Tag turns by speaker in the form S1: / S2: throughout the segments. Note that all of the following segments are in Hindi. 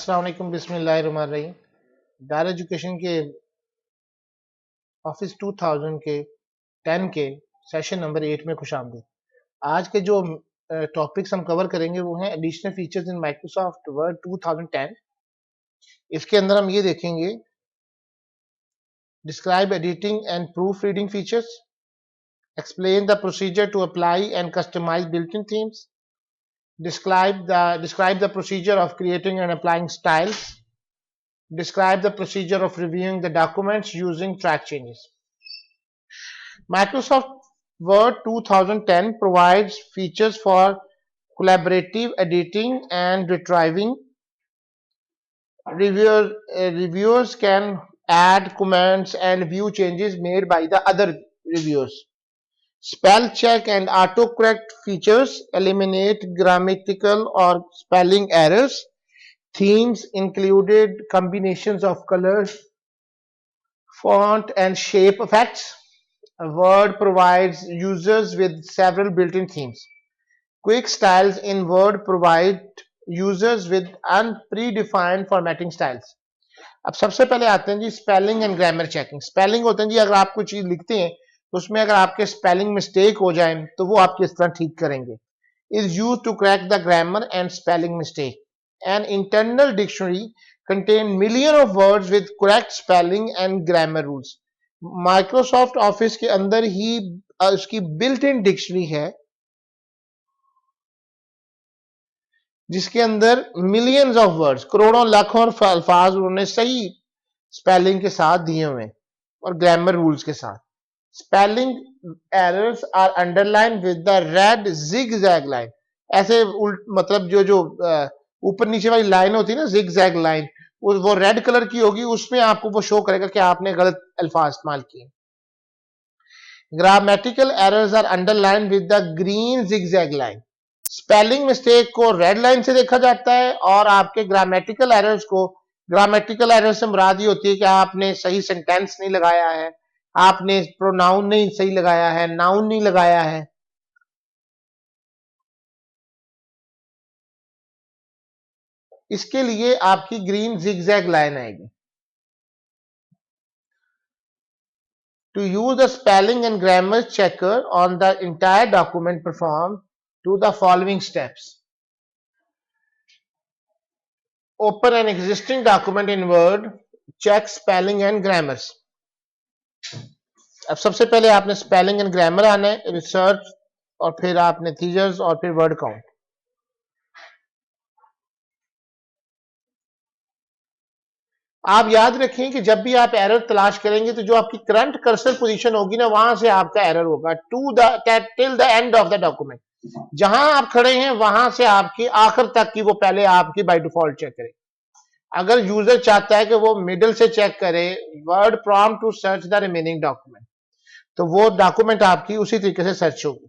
S1: अस्सलाम वालेकुम बिस्मिल्लाहिर्रहमानिर्रहीम। दार एजुकेशन के ऑफिस 2000 के 10 के सेशन नंबर 8 में खुशामदीद। आज के जो टॉपिक्स हम कवर करेंगे वो हैं additional features in Microsoft Word 2010। इसके अंदर हम ये देखेंगे describe editing and proofreading features, explain the procedure to apply and customize built in themes, describe the procedure of creating and applying styles, describe the procedure of reviewing the documents using track changes. Microsoft Word 2010 provides features for collaborative editing and retrieving. Reviewers can add comments and view changes made by the other reviewers. Spell check and autocorrect features eliminate grammatical or spelling errors. Themes included combinations of colors, font, and shape effects. Word provides users with several built-in themes. Quick styles in Word provide users with unpredefined formatting styles. अब सबसे पहले आते हैं जी spelling and grammar checking. Spelling होते हैं जी, अगर आप कोई चीज लिखते हैं तो उसमें अगर आपके स्पेलिंग मिस्टेक हो जाए तो वो आप किस तरह ठीक करेंगे। Is use to crack the grammar and spelling mistake. An internal dictionary contain million of words with correct spelling and grammar rules. Microsoft office के अंदर ही उसकी बिल्ट इन डिक्शनरी है जिसके अंदर मिलियंस ऑफ वर्ड्स, करोड़ों लाखों अल्फाज उन्होंने सही स्पेलिंग के साथ दिए हुए और ग्रामर रूल्स के साथ। Spelling errors are underline with the red zigzag line. ऐसे मतलब जो ऊपर नीचे वाली लाइन होती है ना, जिग-जैग लाइन, वो रेड कलर की होगी, उसमें आपको वो शो करेगा कि आपने गलत अल्फाज इस्तेमाल किए। Grammatical errors are underline with the green zigzag line. Spelling mistake को रेड लाइन से देखा जाता है और आपके ग्रामेटिकल एरर्स से मुराद ये होती है कि आपने सही सेंटेंस नहीं लगाया है, आपने प्रोनाउन नहीं सही लगाया है, नाउन नहीं लगाया है। इसके लिए आपकी ग्रीन जिगजैग लाइन आएगी। To use the spelling and grammar checker on the entire document, perform to the following steps. Open an existing document in Word, check spelling and grammars. अब सबसे पहले आपने स्पेलिंग एंड ग्रामर आना है, रिसर्च, और फिर आपने फीचर्स और फिर वर्ड काउंट। आप याद रखें कि जब भी आप एरर तलाश करेंगे तो जो आपकी करंट कर्सर पोजीशन होगी ना, वहां से आपका एरर होगा to the till the end of the document. जहां आप खड़े हैं वहां से आपकी आखिर तक की वो पहले आपकी बाय डिफॉल्ट चेक करे। अगर यूजर चाहता है कि वो मिडिल से चेक करे, Word prompt to search the remaining document, तो वो डॉक्यूमेंट आपकी उसी तरीके से सर्च होगी।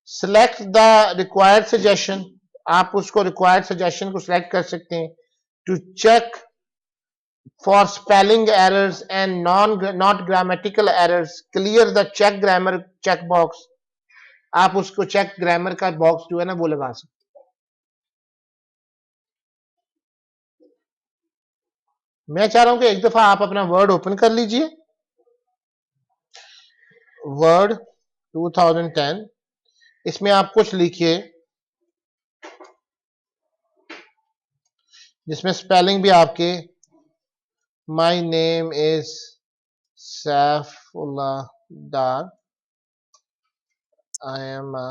S1: सिलेक्ट द रिक्वायर्ड सजेशन, आप उसको रिक्वायर्ड सजेशन को सिलेक्ट कर सकते हैं। To check for spelling errors and not grammatical errors, clear the check grammar check box। आप उसको चेक ग्रामर का बॉक्स जो है ना वो लगा सकते। मैं चाह रहा हूं कि एक दफा आप अपना वर्ड ओपन कर लीजिए, वर्ड 2010। इसमें आप कुछ लिखिए जिसमें स्पेलिंग भी आपके my name is Saifullah Dar, I am a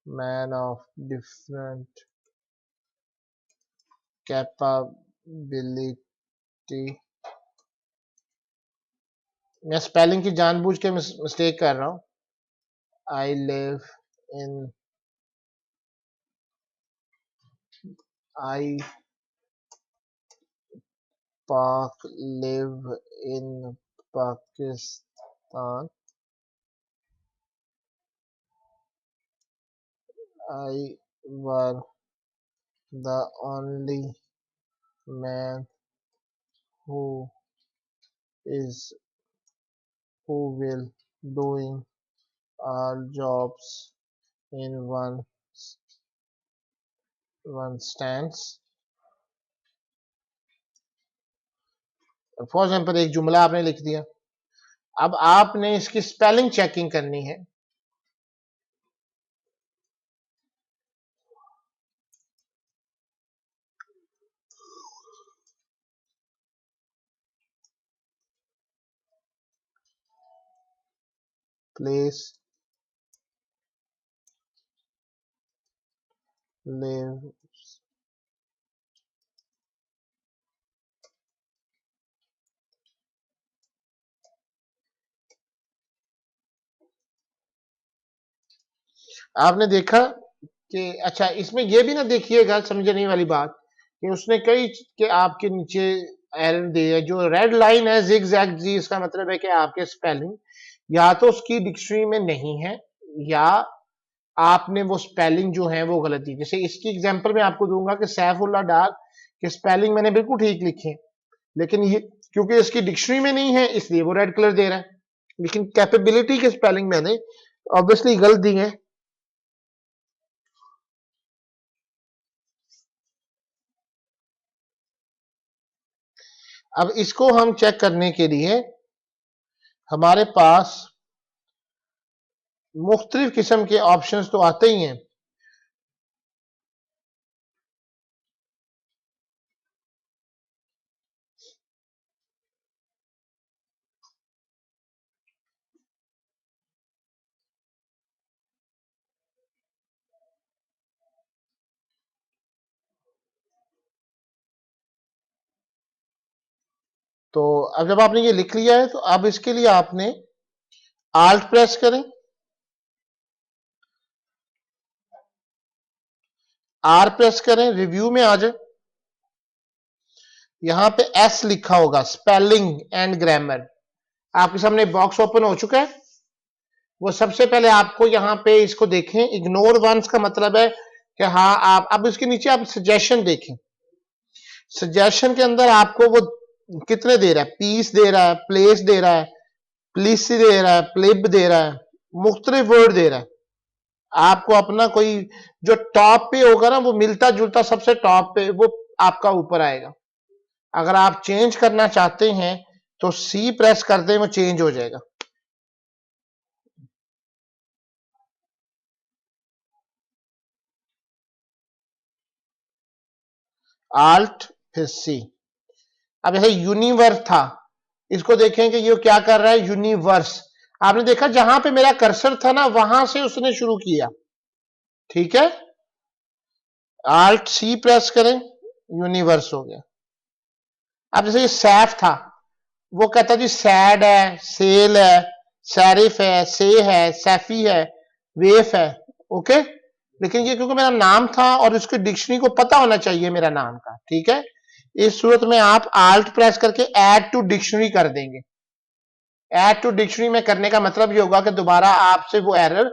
S1: man of different capability. मैं स्पेलिंग की जानबूझ के मिस्टेक कर रहा हूं। आई लिव इन आई पाक live in Pakistan. I were the only man who is who will doing all jobs in one one stands. For example एक जुमला आपने लिख दिया, अब आपने इसकी स्पेलिंग चेकिंग करनी है। प्लेस लिव, आपने देखा कि अच्छा इसमें यह भी ना देखिएगा, समझने वाली बात कि उसने कई कि आपके नीचे एरर दिए, जो रेड लाइन है जिग जैग जी, इसका मतलब है कि आपके स्पेलिंग या तो उसकी डिक्शनरी में नहीं है या आपने वो स्पेलिंग जो है वो गलत दी। जैसे इसकी एग्जांपल मैं आपको दूंगा कि सैफुल्लाह डार के स्पेलिंग मैंने बिल्कुल ठीक लिखे, लेकिन ये क्योंकि इसकी डिक्शनरी में नहीं है इसलिए वो रेड कलर दे रहा है, लेकिन कैपेबिलिटी के स्पेलिंग मैंने ऑब्वियसली गलत दी है। अब इसको हम चेक करने के लिए हमारे पास मुख्तलिफ किस्म के ऑप्शंस तो आते ही हैं। तो अब जब आपने ये लिख लिया है तो अब इसके लिए आपने आल्ट प्रेस करें, आर प्रेस करें, रिव्यू में आ जाए, यहां पे एस लिखा होगा स्पेलिंग एंड ग्रामर, आपके सामने बॉक्स ओपन हो चुका है। वो सबसे पहले आपको यहां पे इसको देखें, इग्नोर वंस का मतलब है कि हाँ आप अब इसके नीचे आप सजेशन देखें, सजेशन के अंदर आपको वो कितने दे रहा है, पीस दे रहा है, प्लेस दे रहा है, प्लीस दे रहा है, प्लिब दे रहा है, मुख्तलिफ वर्ड दे रहा है। आपको अपना कोई जो टॉप पे होगा ना वो मिलता जुलता सबसे टॉप पे वो आपका ऊपर आएगा। अगर आप चेंज करना चाहते हैं तो सी प्रेस कर दें, वो चेंज हो जाएगा। आल्ट फिर सी। अब जैसे यूनिवर्स था, इसको देखें कि ये क्या कर रहा है, यूनिवर्स। आपने देखा जहां पे मेरा कर्सर था ना वहां से उसने शुरू किया, ठीक है। आल्ट सी प्रेस करें, यूनिवर्स हो गया। अब जैसे ये सैफ था, वो कहता जी सैड है, सेल है, सैरिफ है, से है, सैफी है, वेफ है, ओके। लेकिन ये क्योंकि मेरा नाम था और इसकी डिक्शनरी को पता होना चाहिए मेरा नाम का, ठीक है। इस सूरत में आप आल्ट प्रेस करके ऐड टू डिक्शनरी कर देंगे। ऐड टू डिक्शनरी में करने का मतलब ये होगा कि दोबारा आपसे वो एरर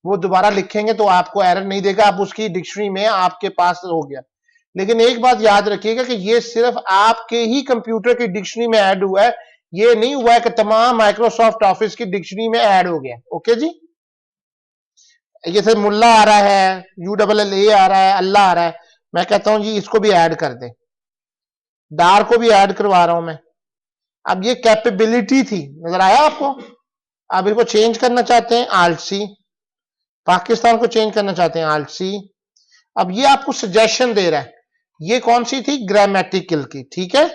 S1: वो दोबारा लिखेंगे तो आपको एरर नहीं देगा, आप उसकी डिक्शनरी में आपके पास हो गया। लेकिन एक बात याद रखिएगा कि ये सिर्फ आपके ही कंप्यूटर की डिक्शनरी में ऐड हुआ है, ये नहीं हुआ है कि तमाम माइक्रोसॉफ्ट ऑफिस की डिक्शनरी में ऐड हो गया, ओके जी। जैसे मुल्ला आ रहा है, ULLA आ रहा है, अल्लाह आ रहा है, मैं कहता हूं जी इसको भी ऐड कर दे, डार को भी ऐड करवा रहा हूं मैं। अब ये कैपेबिलिटी थी, नजर आया आपको। आप इनको चेंज करना चाहते हैं आल्ट सी, पाकिस्तान को चेंज करना चाहते हैं आल्ट सी। अब ये आपको सजेशन दे रहा है, ये कौन सी थी, ग्रामेटिकल की, ठीक है।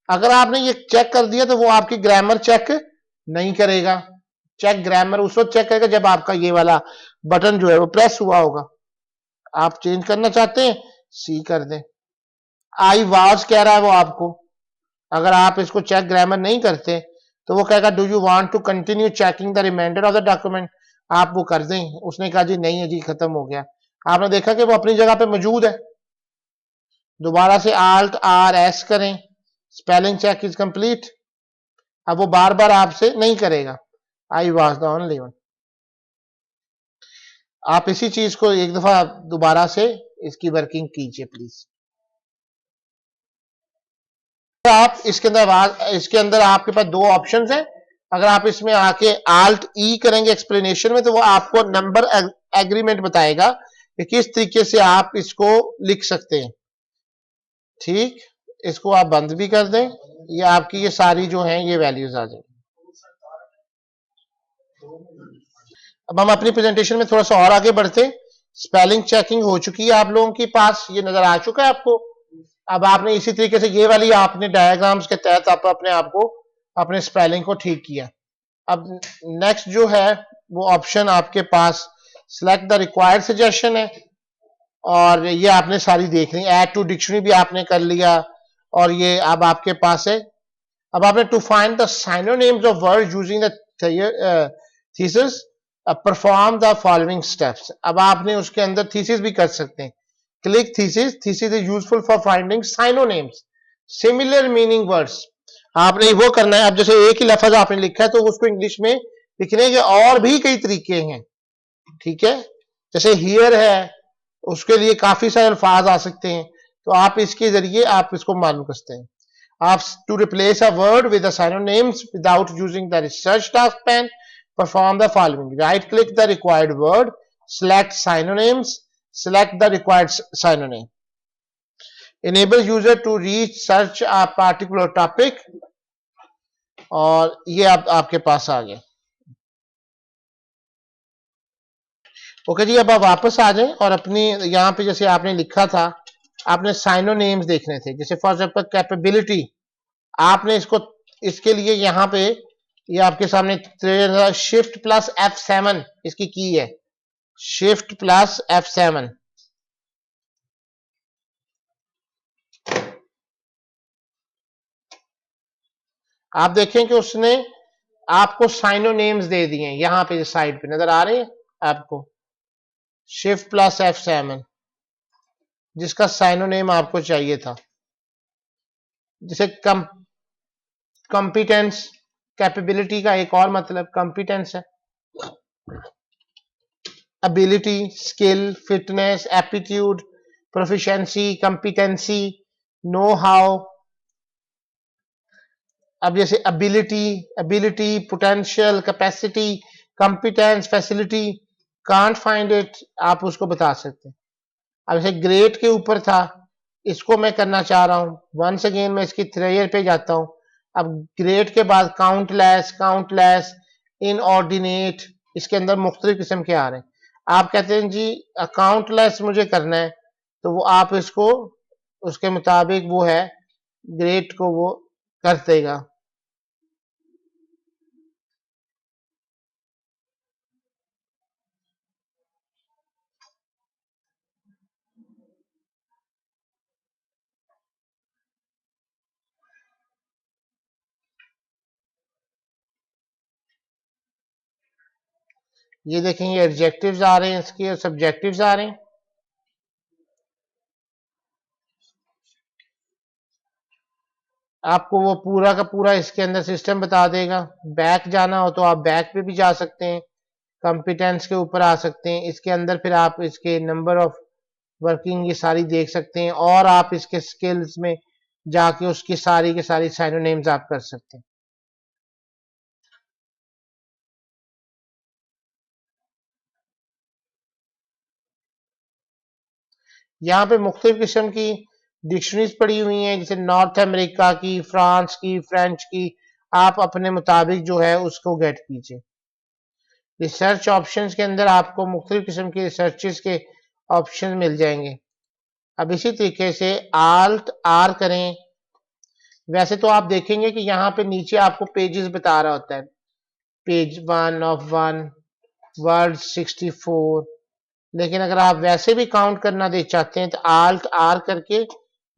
S1: अगर आपने ये चेक कर दिया तो वो आपकी ग्रामर चेक नहीं करेगा। चेक ग्रामर उस वक्त चेक करेगा जब आपका ये वाला बटन जो है वो प्रेस हुआ होगा। आप चेंज करना चाहते हैं सी कर दें। आई वाज कह रहा है वो आपको, अगर आप इसको चेक ग्रामर नहीं करते तो वो कहेगा do you want to continue checking the reminder of the document, आप वो कर दें। उसने कहा जी नहीं है जी, खत्म हो गया। आपने देखा कि वो अपनी जगह पे मौजूद है। दोबारा से आल्ट आर एस करें, स्पेलिंग चेक इज कंप्लीट। अब वो बार बार आपसे नहीं करेगा, I was the only one. आप इसी चीज को एक दफा दोबारा से इसकी वर्किंग कीजिए प्लीज। आप इसके अंदर आपके पास दो ऑप्शंस हैं। अगर आप इसमें आके आल्ट ई करेंगे एक्सप्लेनेशन में तो वो आपको नंबर एग्रीमेंट बताएगा कि किस तरीके से आप इसको लिख सकते हैं। ठीक, इसको आप बंद भी कर दें, ये आपकी ये सारी जो हैं ये वैल्यूज आ जाएंगी। अब हम अपनी प्रेजेंटेशन में थोड़ा सा और आगे बढ़ते हैं। स्पेलिंग चेकिंग हो चुकी है आप लोगों के पास, ये नजर आ चुका है आपको। अब आपने इसी तरीके से ये वाली आपने डायग्राम्स के तहत आप अपने आप को अपने स्पेलिंग को ठीक किया। अब नेक्स्ट जो है वो ऑप्शन आपके पास सिलेक्ट द रिक्वायर्ड सजेशन है, और ये आपने सारी देख ली। ऐड टू डिक्शनरी भी आपने कर लिया, और ये अब आपके पास है। अब आपने to find the synonyms of word using the thesaurus perform the following steps. अब आपने उसके अंदर थीसिस भी कर सकते हैं। Click thesaurus, thesaurus is useful for finding synonyms similar meaning words. आपने वो करना है। अब जैसे एक ही लफ्ज आपने लिखा है तो उसको इंग्लिश में लिखने के और भी कई तरीके हैं। ठीक है, जैसे हियर है, उसके लिए काफी सारे अल्फाज आ सकते हैं, तो आप इसके जरिए आप इसको मालूम करते हैं। आप to replace a word with the synonyms without using the research task pane perform the following. Right click the required word, select synonyms, select the required synonym, enable user to reach search a particular topic, और ये आपके पास आ गया। ओके जी, अब आप वापस आ जाएं और अपनी यहाँ पे जैसे आपने लिखा था, आपने साइनोनेम्स देखने थे। जैसे फॉर एग्जांपल कैपेबिलिटी, आपने इसको इसके लिए यहाँ पे ये आपके सामने शिफ्ट प्लस F7 इसकी की है, शिफ्ट प्लस F7। आप देखें कि उसने आपको साइनोनेम्स दे दिए हैं, यहां पे साइड पे नजर आ रहे हैं आपको, शिफ्ट प्लस F7, जिसका साइनोनेम आपको चाहिए था। जैसे कॉम्पिटेंस, कैपेबिलिटी का एक और मतलब कॉम्पिटेंस है। Ability, skill, fitness, aptitude, proficiency, competency, know how. अब जैसे ability, potential, capacity, competence, facility, can't find it, आप उसको बता सकते हैं। अब जैसे ग्रेट के ऊपर था, इसको मैं करना चाह रहा हूं। वंस अगेन मैं इसकी थ्रेयर पे जाता हूं। अब ग्रेट के बाद काउंटलेस, इनऑर्डिनेट, इसके अंदर मुख्तलिफ किस्म के आ रहे हैं। आप कहते हैं जी काउंटलेस मुझे करना है, तो वो आप इसको उसके मुताबिक वो है ग्रेट को वो कर देगा। ये देखेंगे एडजेक्टिव्स आ रहे हैं इसके, और सब्जेक्टिव्स आ रहे हैं। आपको वो पूरा का पूरा इसके अंदर सिस्टम बता देगा। बैक जाना हो तो आप बैक पे भी जा सकते हैं, कॉम्पिटेंस के ऊपर आ सकते हैं। इसके अंदर फिर आप इसके नंबर ऑफ वर्किंग ये सारी देख सकते हैं, और आप इसके स्किल्स में जाके उसकी सारी के सारी साइनोनिम्स आप कर सकते हैं। यहाँ पे मुख्तलिफ किस्म की डिक्शनरीज पड़ी हुई हैं, जैसे नॉर्थ अमेरिका की, फ्रांस की, फ्रेंच की। आप अपने मुताबिक जो है उसको गेट कीजिए। रिसर्च ऑप्शंस के अंदर आपको मुख्तलिफ किस्म के रिसर्चेस के ऑप्शन मिल जाएंगे। अब इसी तरीके से आल्ट आर करें। वैसे तो आप देखेंगे कि यहाँ पे नीचे आपको पेजेस बता रहा होता है, पेज 1 of 1, वर्ड 64। लेकिन अगर आप वैसे भी काउंट करना दे चाहते हैं तो आल्ट आर करके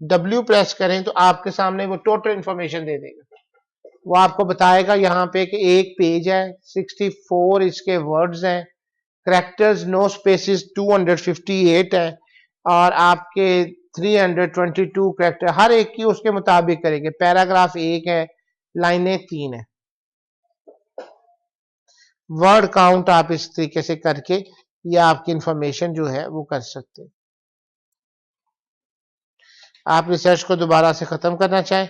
S1: W प्रेस करें तो आपके सामने वो टोटल इंफॉर्मेशन दे देगा। वो आपको बताएगा यहाँ पे कि एक पेज है, 64 इसके वर्ड्स हैं, करेक्टर्स नो स्पेसिस 258 है, और आपके 322 करेक्टर, हर एक की उसके मुताबिक करेंगे। पैराग्राफ 1 है, लाइनें 3 है। वर्ड काउंट आप इस तरीके से करके ये आपकी इंफॉर्मेशन जो है वो कर सकते हैं। आप रिसर्च को दोबारा से खत्म करना चाहें,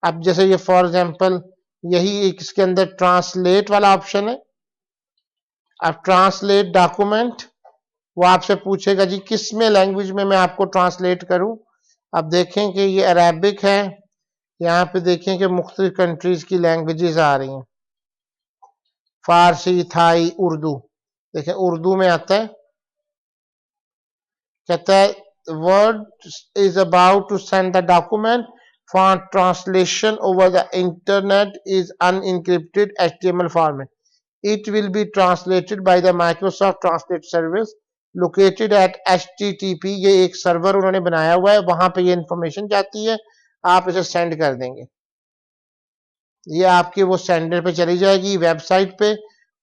S1: अब जैसे ये फॉर एग्जांपल यही एक इसके अंदर ट्रांसलेट वाला ऑप्शन है। अब ट्रांसलेट डॉक्यूमेंट, वो आपसे पूछेगा जी किस में लैंग्वेज में मैं आपको ट्रांसलेट करूं। अब देखें कि ये अरेबिक है, यहाँ पे देखें कि मुख्तलिफ कंट्रीज की लैंग्वेजेस आ रही हैं, फारसी, थाई, उर्दू। देखें उर्दू में आता है, कहता है word is about to send the document for translation over the internet is unencrypted HTML format, it will be translated by the Microsoft Translate service located at HTTP। ये एक सर्वर उन्होंने बनाया हुआ है, वहां पे ये इंफॉर्मेशन जाती है, आप इसे सेंड कर देंगे, ये आपके वो सेंडर पे चली जाएगी वेबसाइट पे।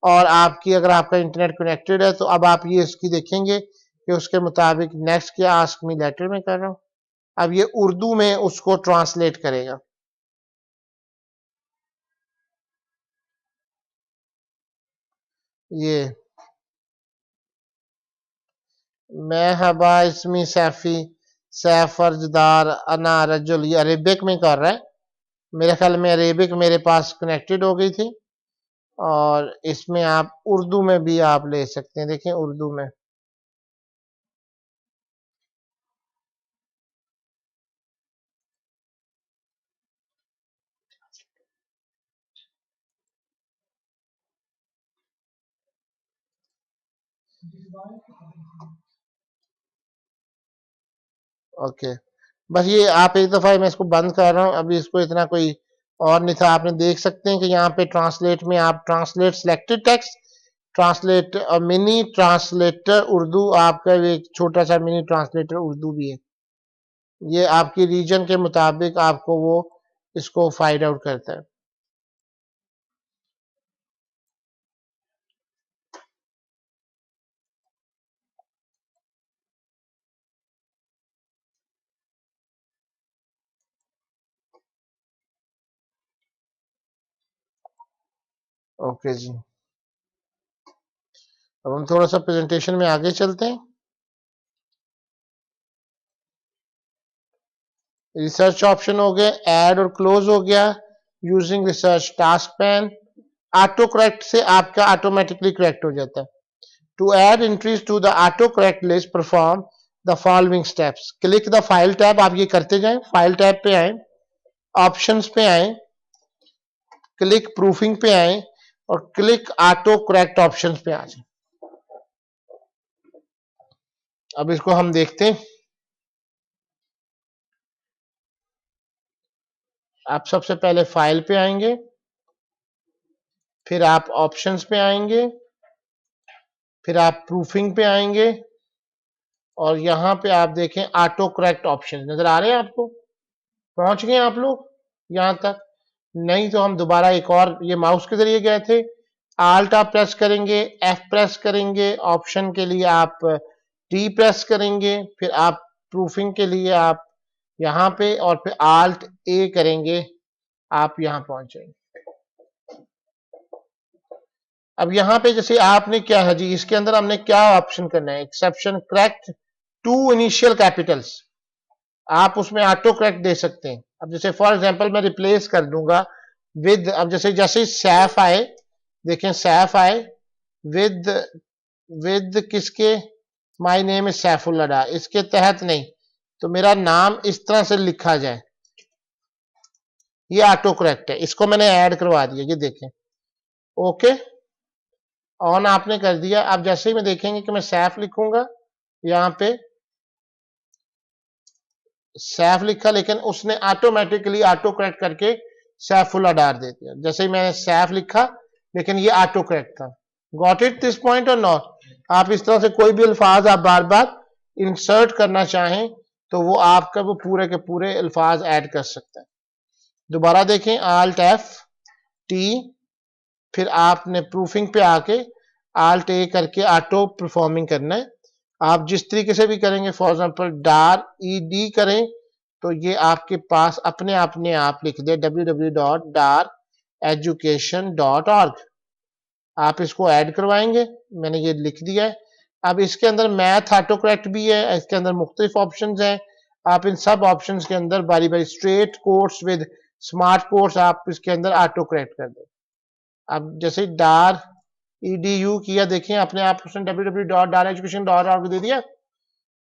S1: और आपकी अगर आपका इंटरनेट कनेक्टेड है तो अब आप ये इसकी देखेंगे कि उसके मुताबिक नेक्स्ट क्या आस्क मी लेटर में कर रहा हूँ, अब ये उर्दू में उसको ट्रांसलेट करेगा। ये मरहबा इसमी सैफी सैफरजदार अना रजुल, ये अरेबिक में कर रहा है, मेरे ख्याल में अरेबिक मेरे पास कनेक्टेड हो गई थी। और इसमें आप उर्दू में भी आप ले सकते हैं, देखें उर्दू में ओके। बस ये आप एक दफा मैं इसको बंद कर रहा हूँ, अभी इसको इतना कोई और नहीं था। आपने देख सकते हैं कि यहाँ पे ट्रांसलेट में आप translate selected text, translate mini translator Urdu, आपका एक छोटा सा मिनी ट्रांसलेटर उर्दू भी है, ये आपकी रीजन के मुताबिक आपको वो इसको फाइंड आउट करता है। ओके जी, अब हम थोड़ा सा प्रेजेंटेशन में आगे चलते हैं। रिसर्च ऑप्शन हो गया, ऐड और क्लोज हो गया, using research task pane, auto correct से आपका ऑटोमेटिकली करेक्ट हो जाता है। To add entries to the auto correct list perform the following steps, click the file tab, आप ये करते जाएं, फाइल टैब पे आए, ऑप्शंस पे आए, क्लिक प्रूफिंग पे आए और क्लिक ऑटो करेक्ट ऑप्शंस पे आ जाए। अब इसको हम देखते हैं। आप सबसे पहले फाइल पे आएंगे, फिर आप ऑप्शंस पे आएंगे, फिर आप प्रूफिंग पे आएंगे और यहां पे आप देखें ऑटो करेक्ट ऑप्शन नजर आ रहे हैं आपको। पहुंच गए आप लोग यहां तक? नहीं तो हम दोबारा एक और, ये माउस के जरिए गए थे, आल्ट आप प्रेस करेंगे, एफ प्रेस करेंगे, ऑप्शन के लिए आप टी प्रेस करेंगे, फिर आप प्रूफिंग के लिए आप यहां पे और फिर आल्ट ए करेंगे, आप यहां पहुंच जाएंगे। अब यहाँ पे जैसे आपने क्या है जी, इसके अंदर हमने क्या ऑप्शन करना है, exception correct two initial capitals, आप उसमें ऑटो करेक्ट दे सकते हैं। अब जैसे फॉर एग्जांपल मैं रिप्लेस कर दूंगा विद, अब जैसे जैसे सैफ आए, देखें सैफ आए विद, विद किसके, माय नेम इज सैफुल्ला डार, इसके तहत नहीं, तो मेरा नाम इस तरह से लिखा जाए, ये ऑटो करेक्ट है, इसको मैंने ऐड करवा दिया, ये देखें ओके ऑन आपने कर दिया। अब जैसे ही मैं देखेंगे कि मैं सैफ लिखूंगा, यहाँ पे सैफ लिखा, लेकिन उसने ऑटोमेटिकली ऑटो करेक्ट करके सैफुल्ला डार दे दिया। जैसे ही मैंने सैफ लिखा, लेकिन ये ऑटो करेक्ट था। गॉट इट दिस पॉइंट और नॉट? आप इस तरह से कोई भी अल्फाज आप बार बार इंसर्ट करना चाहें तो वो आपका वो पूरे के पूरे अल्फाज ऐड कर सकता है। दोबारा देखें, आल्ट एफ टी, फिर आपने प्रूफिंग पे आके आल्ट ए करके ऑटो परफॉर्मिंग करना है। आप जिस तरीके से भी करेंगे, for example Dar E D करें तो ये आपके पास अपने आप लिख दे www.dareducation.org, आप इसको ऐड करवाएंगे, मैंने ये लिख दिया है। अब इसके अंदर मैथ ऑटो करेक्ट भी है, इसके अंदर मुख्तलिफ ऑप्शंस हैं, आप इन सब ऑप्शंस के अंदर बारी बारी straight course with smart course आप इसके अंदर ऑटो करेक्ट कर दें। अब जैसे डार edu किया, देखें अपने आप उसने www.education.org दे दिया।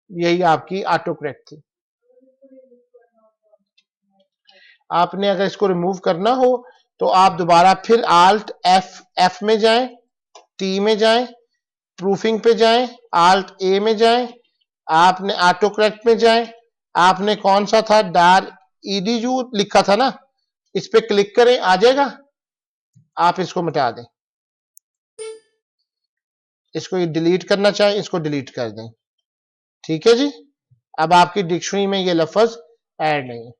S1: यही आपकी ऑटो करेक्ट थी। आपने अगर इसको रिमूव करना हो तो आप दोबारा फिर Alt F में जाएं, T में जाएं, प्रूफिंग पे जाएं, Alt A में जाएं, आपने ऑटो करेक्ट में जाएं, आपने कौन सा था डार edu लिखा था ना, इस पे क्लिक करें, आ जाएगा। आप इसको मिटा दें, इसको डिलीट करना चाहें इसको डिलीट कर दें। ठीक है जी, अब आपकी डिक्शनरी में ये लफ्ज ऐड नहीं है।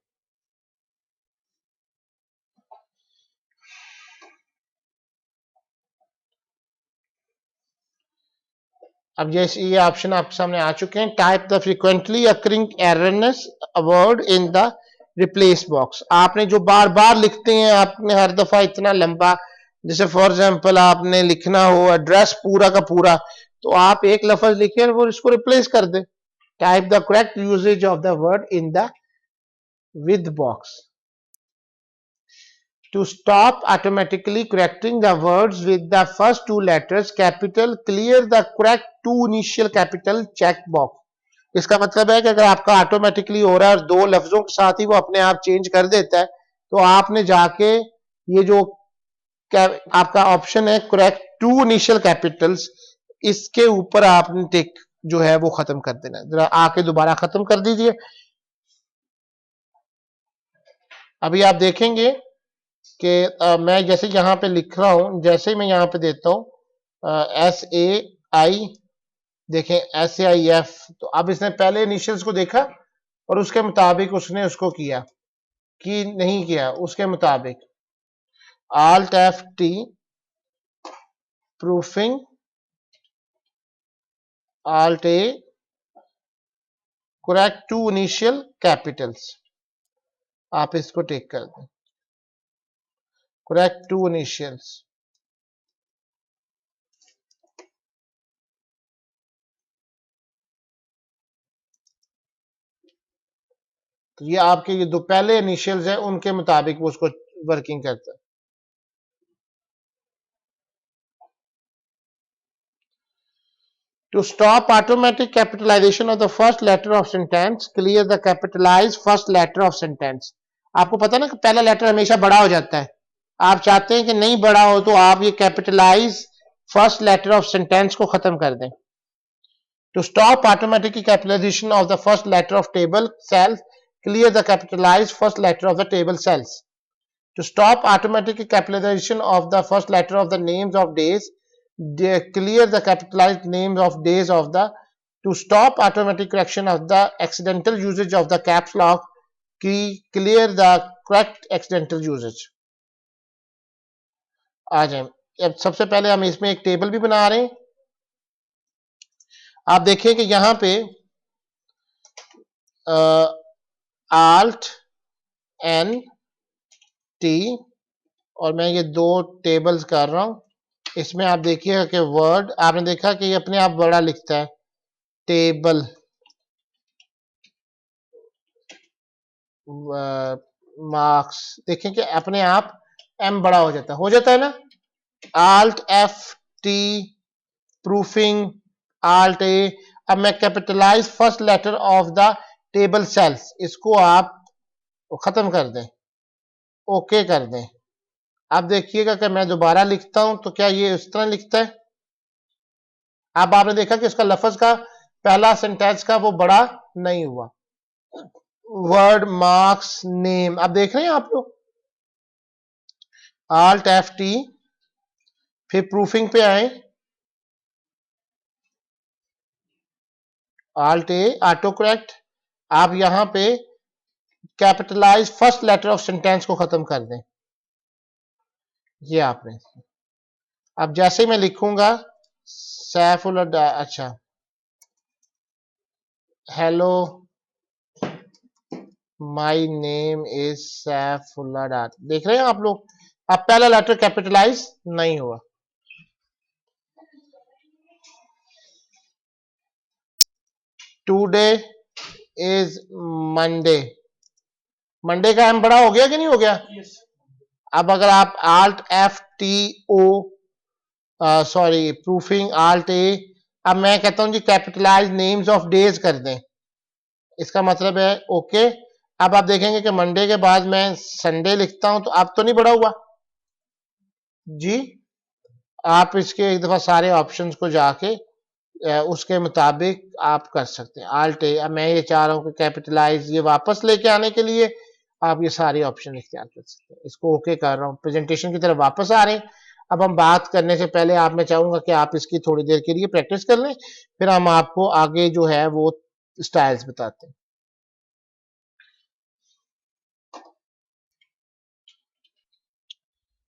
S1: अब जैसे ये ऑप्शन आपके सामने आ चुके हैं, type the frequently occurring erroneous word in the replace box. आपने जो बार बार लिखते हैं, आपने हर दफा इतना लंबा, जैसे फॉर एग्जांपल आपने लिखना हो एड्रेस पूरा का पूरा, तो आप एक लफ्ज लिखें और वो इसको रिप्लेस कर दें। Type the correct usage of the word in the with box. To stop automatically correcting the words with the first two letters capital, clear the correct two initial capital check box. इसका मतलब है कि अगर आपका ऑटोमेटिकली हो रहा है और दो लफ्जों के साथ ही वो अपने आप चेंज कर देता है, तो आपने जाके ये जो आपका ऑप्शन है करेक्ट टू इनिशियल कैपिटल्स, इसके ऊपर आपने टिक जो है वो खत्म कर देना। जरा आके दोबारा खत्म कर दीजिए। अभी आप देखेंगे कि मैं जैसे यहाँ पे लिख रहा हूं, जैसे ही मैं यहाँ पे देता हूं SAI, देखें SAIF, तो अब इसने पहले इनिशियल्स को देखा और उसके मुताबिक उसने उसको किया कि नहीं किया, उसके मुताबिक Alt F T proofing, Alt A correct two initial capitals, आप इसको टेक कर दें, करेक्ट टू इनिशियल्स। तो ये आपके ये दो पहले इनिशियल्स हैं, उनके मुताबिक वो उसको वर्किंग करता है। To stop automatic capitalization of the first letter of sentence, clear the capitalized first letter of sentence. आपको पता ना कि पहला लेटर हमेशा बड़ा हो जाता है, आप चाहते हैं कि नहीं बड़ा हो, तो आप ये capitalize first letter of sentence को खत्म कर दें। To stop automatic capitalization of the first letter of table cells, clear the capitalized first letter of the table cells. To stop automatic capitalization of the first letter of the names of days, clear the capitalized names of days of the. To stop automatic correction of the accidental usage of the caps lock, clear the correct accidental usage. आ जाए, अब सबसे पहले हम इसमें एक टेबल भी बना रहे हैं। आप देखिए कि यहां पे Alt N T और मैं ये दो टेबल्स कर रहा हूं। इसमें आप देखिएगा कि वर्ड आपने देखा कि ये अपने आप बड़ा लिखता है, टेबल मार्क्स, देखें कि अपने आप एम बड़ा हो जाता है ना। Alt F T proofing, Alt A। अब मैं capitalize first letter of the table cells, इसको आप खत्म कर दें, ओके कर दें। अब देखिएगा कि मैं दोबारा लिखता हूं तो क्या ये इस तरह लिखता है। अब आपने देखा कि इसका लफ्ज का पहला सेंटेंस का वो बड़ा नहीं हुआ। वर्ड मार्क्स नेम, अब देख रहे हैं आप लोग। Alt F T, फिर प्रूफिंग पे आए, Alt A ऑटो करेक्ट। आप यहां पे capitalize first letter of sentence को खत्म कर दें, ये आपने। अब जैसे मैं लिखूंगा सैफुल, अच्छा hello my name is Saifullah Dar, देख रहे हैं आप लोग। अब पहला लेटर कैपिटलाइज नहीं हुआ। टुडे इज मंडे, मंडे का एम बड़ा हो गया कि नहीं हो गया। yes. अब अगर आप Alt F T O sorry, proofing alt A. अब मैं कहता हूं जी कैपिटलाइज नेम्स ऑफ डेज कर दें, इसका मतलब है ओके। अब आप देखेंगे कि मंडे के बाद मैं संडे लिखता हूं तो अब तो नहीं बड़ा हुआ जी। आप इसके एक दफा सारे ऑप्शंस को जाके उसके मुताबिक आप कर सकते हैं आल्ट ए। अब मैं ये चाह रहा हूं कि कैपिटलाइज ये वापस लेके आने के लिए आप ये सारे ऑप्शन इख्तियार कर सकते हैं। इसको ओके कर रहा हूं, प्रेजेंटेशन की तरफ वापस आ रहे हैं। अब हम बात करने से पहले आप, मैं चाहूंगा कि आप इसकी थोड़ी देर के लिए प्रैक्टिस कर लें, फिर हम आपको आगे जो है वो स्टाइल्स बताते हैं।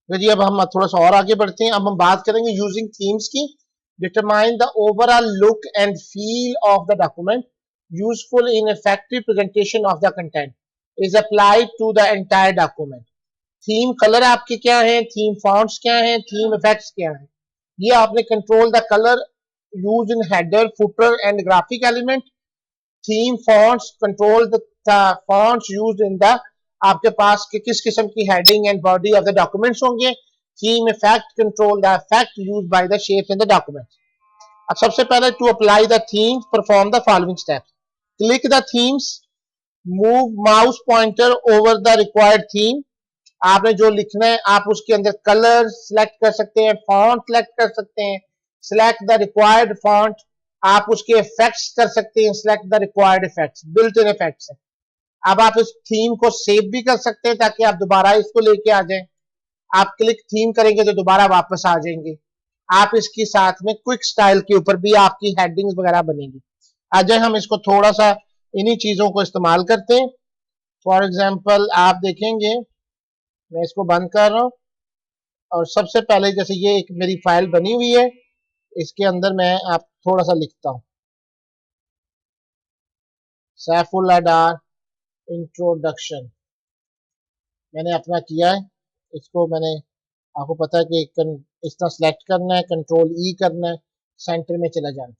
S1: तो जी अब हम थोड़ा सा और आगे बढ़ते हैं। अब हम बात करेंगे यूजिंग थीम्स की। Determine the overall look and feel of the document useful in effective presentation of the content is applied to the entire document. Theme colour आपके क्या है, थीम फॉन्ट्स क्या है, थीम इफेक्ट्स क्या है, ये आपने control the colour use in header footer and graphic element. Theme fonts control the fonts used in the, आपके पास के किस किस्म की heading and body of the documents होंगे। Theme effect control the effect used by the shapes in the document. अब सबसे पहले to apply the theme perform the following steps. Click the themes, move mouse pointer over the required theme. आपने जो लिखना है आप उसके अंदर कलर सिलेक्ट कर सकते हैं, फॉन्ट सिलेक्ट कर सकते हैं, सिलेक्ट द रिक्वायर्ड फॉन्ट। आप उसके इफेक्ट्स कर सकते हैं, select the required effects, built in effects है। अब आप इस थीम को सेव भी कर सकते हैं ताकि आप दोबारा इसको लेके आ जाएं। आप क्लिक थीम करेंगे तो दोबारा वापस आ जाएंगे। आप इसके साथ में क्विक स्टाइल के ऊपर भी आपकी हेडिंग्स वगैरह बनेंगी। आ जाए हम इसको थोड़ा सा इन्हीं चीजों को इस्तेमाल करते हैं। फॉर एग्जाम्पल आप देखेंगे, मैं इसको बंद कर रहा हूं और सबसे पहले जैसे ये एक मेरी फाइल बनी हुई है, इसके अंदर मैं आप थोड़ा सा लिखता हूं, सैफुल अडार इंट्रोडक्शन मैंने अपना किया है। इसको मैंने, आपको पता है कि इस तरह सेलेक्ट करना है, कंट्रोल ई करना है, सेंटर में चला जाना।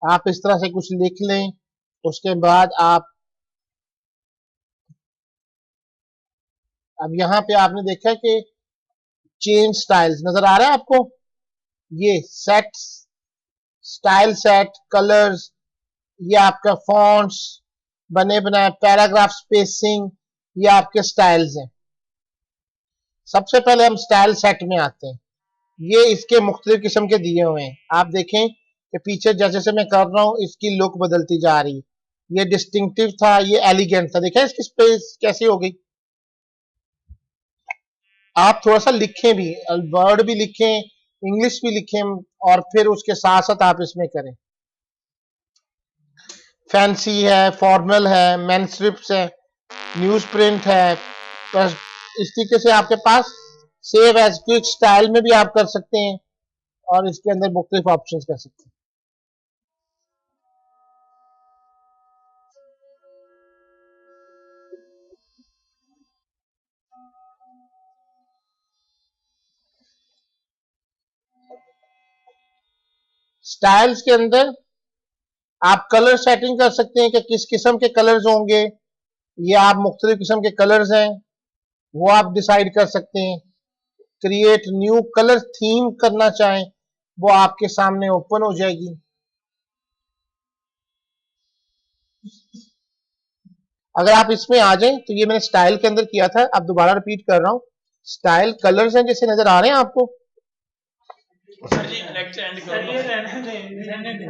S1: आप इस तरह से कुछ लिख लें, उसके बाद आप, अब यहाँ पे आपने देखा कि चेंज स्टाइल्स नजर आ रहा है आपको, ये सेट स्टाइल सेट कलर्स, ये आपका फॉन्ट्स बने बनाए, पैराग्राफ स्पेसिंग, ये आपके स्टाइल्स हैं। सबसे पहले हम स्टाइल सेट में आते हैं। ये इसके मुख्तलिफ किस्म के दिए हुए हैं। आप देखें कि पीछे जैसे जैसे मैं कर रहा हूं इसकी लुक बदलती जा रही है। ये डिस्टिंक्टिव था, ये एलिगेंट था, देखा इसकी स्पेस कैसी हो गई। आप थोड़ा सा लिखें भी, वर्ड भी लिखें, इंग्लिश भी लिखें, और फिर उसके साथ साथ आप इसमें करें। फैंसी है, फॉर्मल है, मैनस्क्रिप्ट है, न्यूज प्रिंट है। बस इस तरीके से आपके पास सेव एज क्विक स्टाइल में भी आप कर सकते हैं और इसके अंदर मुख्तलिफ ऑप्शंस कर सकते हैं। स्टाइल्स के अंदर आप कलर सेटिंग कर सकते हैं कि किस किस्म के कलर्स होंगे। ये आप मुख्तलिफ किस्म के कलर्स हैं वो आप डिसाइड कर सकते हैं। क्रिएट न्यू कलर थीम करना चाहें वो आपके सामने ओपन हो जाएगी। अगर आप इसमें आ जाएं तो ये मैंने स्टाइल के अंदर किया था, अब दोबारा रिपीट कर रहा हूं। स्टाइल कलर्स हैं जैसे नजर आ रहे हैं आपको।
S2: सर जी नेक्स्ट एंड करो। सर ये रहने दें,